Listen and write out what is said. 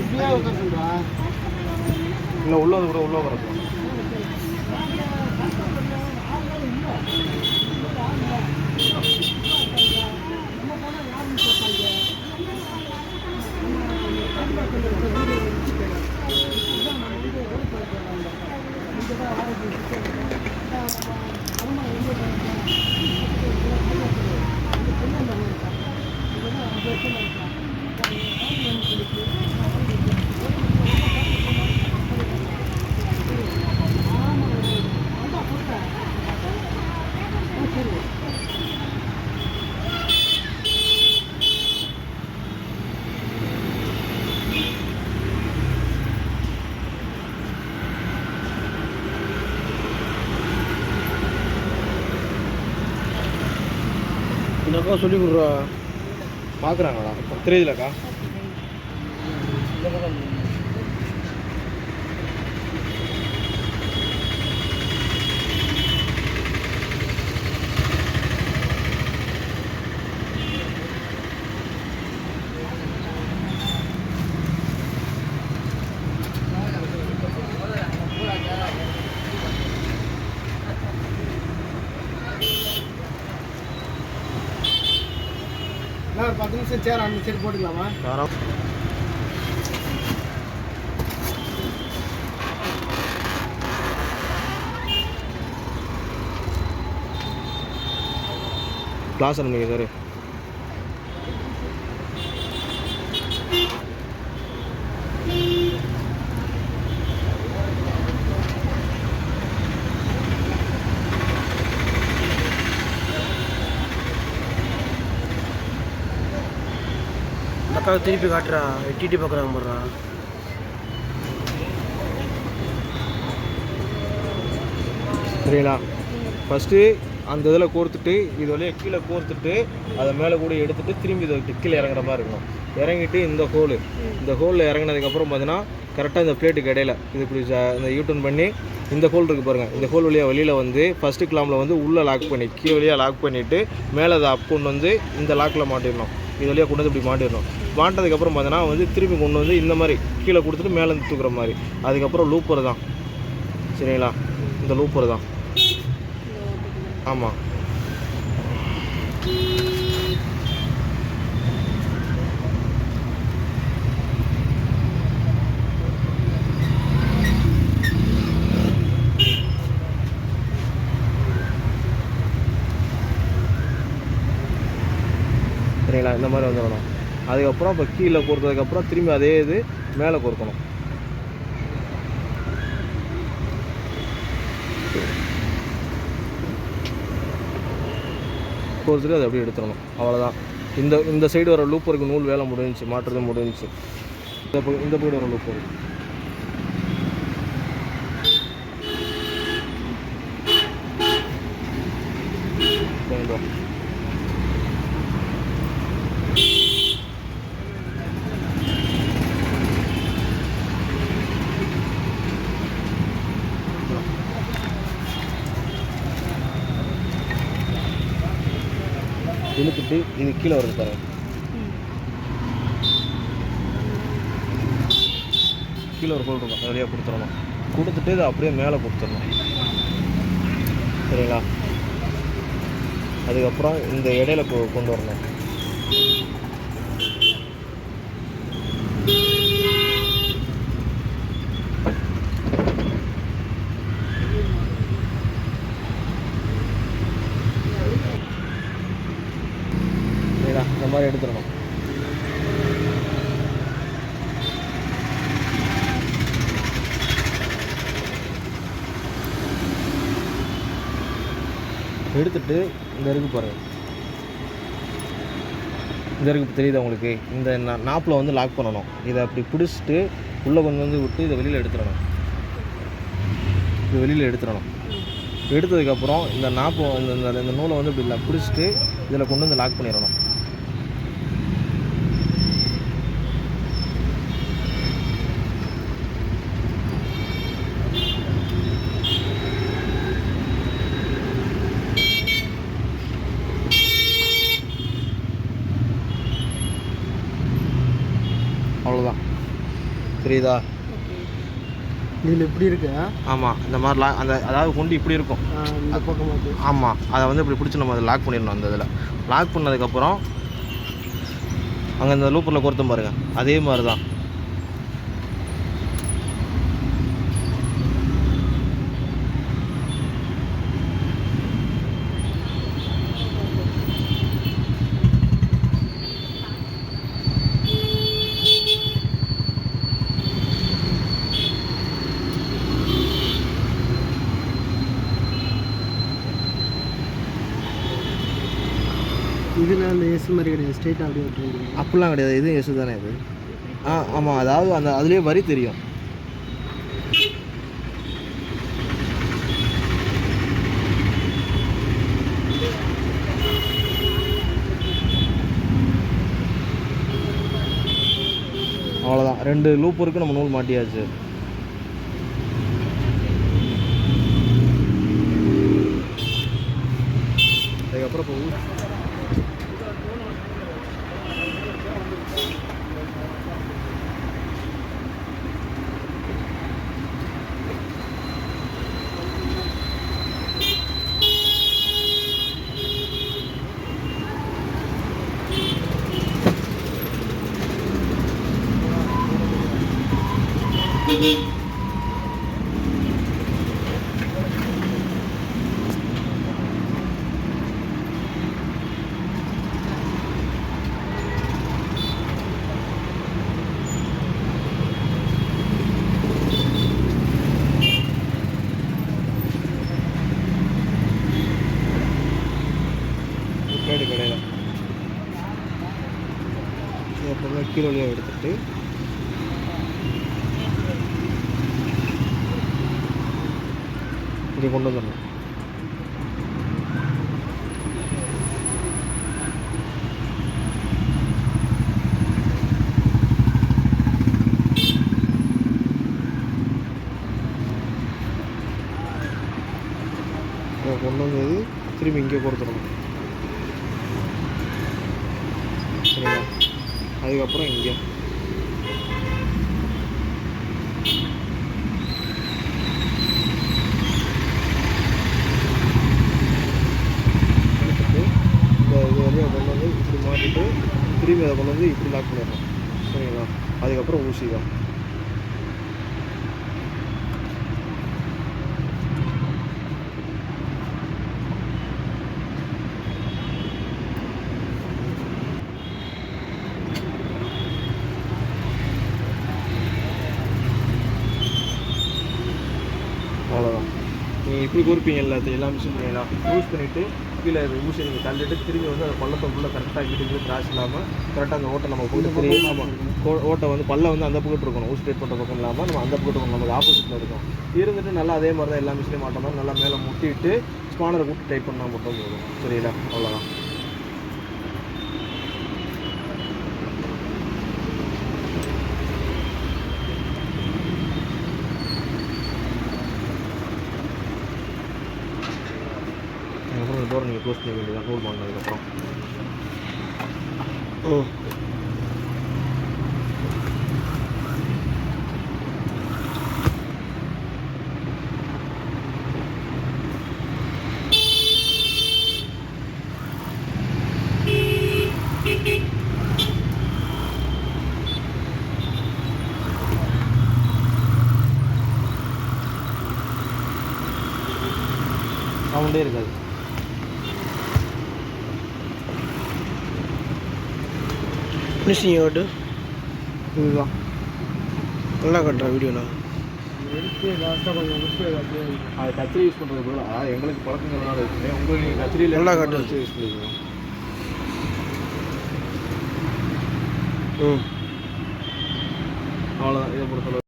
இல்லை உள்ள வந்து கூட உள்ள வரப்போ இந்த சொல்லி கொடுறா பார்க்குறாங்களா தெரியுதுலக்கா ஒரு 10 நிமிஷம் சேர் அந்த சைடு போட்டுக்கலாமா? கிளாஸ் அனுப்பிங்க சார். அக்காவை திருப்பி காட்டுறா, எட்டிட்டு பார்க்குறாங்க போடுறா. சரிங்களா? ஃபஸ்ட்டு அந்த இதில் கோர்த்துட்டு இது வழியாக கீழே கோர்த்துட்டு அதை மேலே கூட எடுத்துகிட்டு திரும்பி இதை கீழே இறங்குற மாதிரி இருக்கணும். இறங்கிட்டு இந்த ஹோலில் இறங்கினதுக்கப்புறம் பார்த்தீங்கன்னா கரெக்டாக இந்த பிளேட்டுக்கு இடையில இது இப்படி இந்த யூட்டர்ன் பண்ணி இந்த ஹோல் இருக்குது பாருங்கள், இந்த ஹோல் வழியாக வெளியில் வந்து ஃபஸ்ட்டு கிளாமில் வந்து உள்ளே லாக் பண்ணி கீழே வழியாக லாக் பண்ணிவிட்டு மேலே அதை அப் கொண்டு வந்து இந்த லாக்கில் மாட்டிடணும். இது வழியாக கொண்டு வந்து இப்படி மாட்டிடணும். மாட்டதுக்கப்புறம் பார்த்தீங்கன்னா வந்து திரும்பி கொண்டு வந்து இந்த மாதிரி கீழே கொடுத்துட்டு மேலே இருந்து தூக்குற மாதிரி. அதுக்கப்புறம் லூப்பர் தான். சரிங்களா? இந்த லூப்பர் தான். ஆமாம். சரிங்களா? இந்த மாதிரி வந்துடணும். அதுக்கப்புறம் இப்போ கீழே கோர்த்ததுக்கப்புறம் திரும்பி அதே இது மேலே கோர்க்கணும். கோர்த்துட்டு அதை அப்படியே எடுத்துடணும். அவ்வளோதான். இந்த சைடு வர லூப்பருக்கு நூல் வேலை முடிஞ்சிச்சு, மாட்டுறது முடிஞ்சிச்சு. இந்த பக்கம் வர லூப்பர் இழுத்துட்டு இது கீழே வருது பாருங்க. கீழே ஒரு ஹோல் இருக்கும், நிறையா கொடுத்துடணும். கொடுத்துட்டு இதை அப்படியே மேலே கொடுத்துடணும். சரிங்களா? அதுக்கப்புறம் இந்த இடையில கொண்டு வரணும். இந்த மாதிரி எடுத்துடணும். எடுத்துட்டு இந்த இருக்கு பாருங்கள், இந்த இருக்கு தெரியுது உங்களுக்கு? இந்த நாப்பில் வந்து லாக் பண்ணணும். இதை அப்படி பிடிச்சிட்டு உள்ளே கொண்டு வந்து விட்டு இதை வெளியில் எடுத்துடணும். இது வெளியில் எடுத்துடணும். எடுத்ததுக்கப்புறம் இந்த நாப்பை இந்த நூலை வந்து இப்படி பிடிச்சிட்டு இதில் கொண்டு வந்து லாக் பண்ணிடணும். அவ்வளோதான். தெரியுதா? இதில் எப்படி இருக்கு? ஆமாம், இந்த மாதிரி அந்த அதாவது கொண்டு இப்படி இருக்கும். இந்த பக்கம் பார்த்து. ஆமாம், அதை வந்து இப்படி பிடிச்சி நம்ம அதை லாக் பண்ணிடணும். அந்த இதில் லாக் பண்ணதுக்கப்புறம் அங்கே இந்த லூப்பரில் கொடுத்தோம் பாருங்கள், அதே மாதிரி தான். இதில் அந்த எஸ் மாதிரி கிடையாது, ஸ்ட்ரெயிட்டாக அப்படியே விட்டுருங்க. அப்படிலாம் கிடையாது, இது எஸ் தானே இது. ஆமாம், அதாவது அந்த அதுலேயே வரி தெரியும். அவ்வளோதான், 2 லூப் இருக்குது, நம்ம நூல் மாட்டியாச்சு. அதுக்கப்புறம் இப்போ கேடு கிடையாது. எப்பவுமே கீழே வழியாக எடுத்துட்டு இப்படி கொண்டு வந்துடணும். கொண்டு வந்தது திரும்பி இங்கே கொடுத்துடணும். சரிங்களா? அதுக்கப்புறம் இங்கே இந்த இது வழியாக கொண்டு வந்து இப்படி மாட்டிட்டு திரும்பி அதை கொண்டு வந்து இப்படி லாக் பண்ணிடணும். சரிங்களா? அதுக்கப்புறம் ஊசி தான். அவ்வளோதான். நீங்கள் இப்படி குறிப்பீங்க எல்லா மிஷின் பண்ணிடலாம். யூஸ் பண்ணிவிட்டு கீழே ஊசி நீங்கள் தள்ளிட்டு திரும்பி வந்து அந்த பள்ளத்தை ஃபுல்லாக கரெக்டாக கிட்ட கிராஸ் இல்லாமல் கரெக்டாக அந்த ஓட்டை நம்ம போட்டு தெரியும். ஆமாம், ஓட்டை வந்து பல்ல வந்து அந்த பக்கத்து இருக்கணும், ஊசி டைட் பண்ணுற பக்கம் இல்லாமல் நம்ம அந்த பக்கத்து நமக்கு ஆப்போசிட்டில் இருக்கும். இருந்துட்டு நல்லா அதே மாதிரி தான் எல்லா மிஷினையும் மாட்ட மாதிரி நல்லா மேலே முட்டிட்டு ஸ்பானரை கூட்டி டைட் பண்ணால் மட்டும் போதும். சரிங்களா? அவ்வளோதான். அதுக்கப்புறம் இந்த டோரை நீங்கள் க்ளோஸ் பண்ண வேண்டியதான் ரோல் பண்ணதுக்கப்புறம். சவுண்டே இருக்காது. ஃபினிஷிங் ஓட்டு இதுதான் நல்லா கட்டுறேன் வீடியோவில். எடுத்து லாஸ்ட்டாக கொஞ்சம் அது கத்திரி யூஸ் பண்ணுறது போல எங்களுக்கு பழக்கங்கள்லாம் இருக்குங்க. உங்களுக்கு நீங்கள் கத்திரியில் நல்லா கட்டு வச்சு யூஸ் பண்ணிக்கோங்க. அவ்வளோதான். இதை பொறுத்தளவு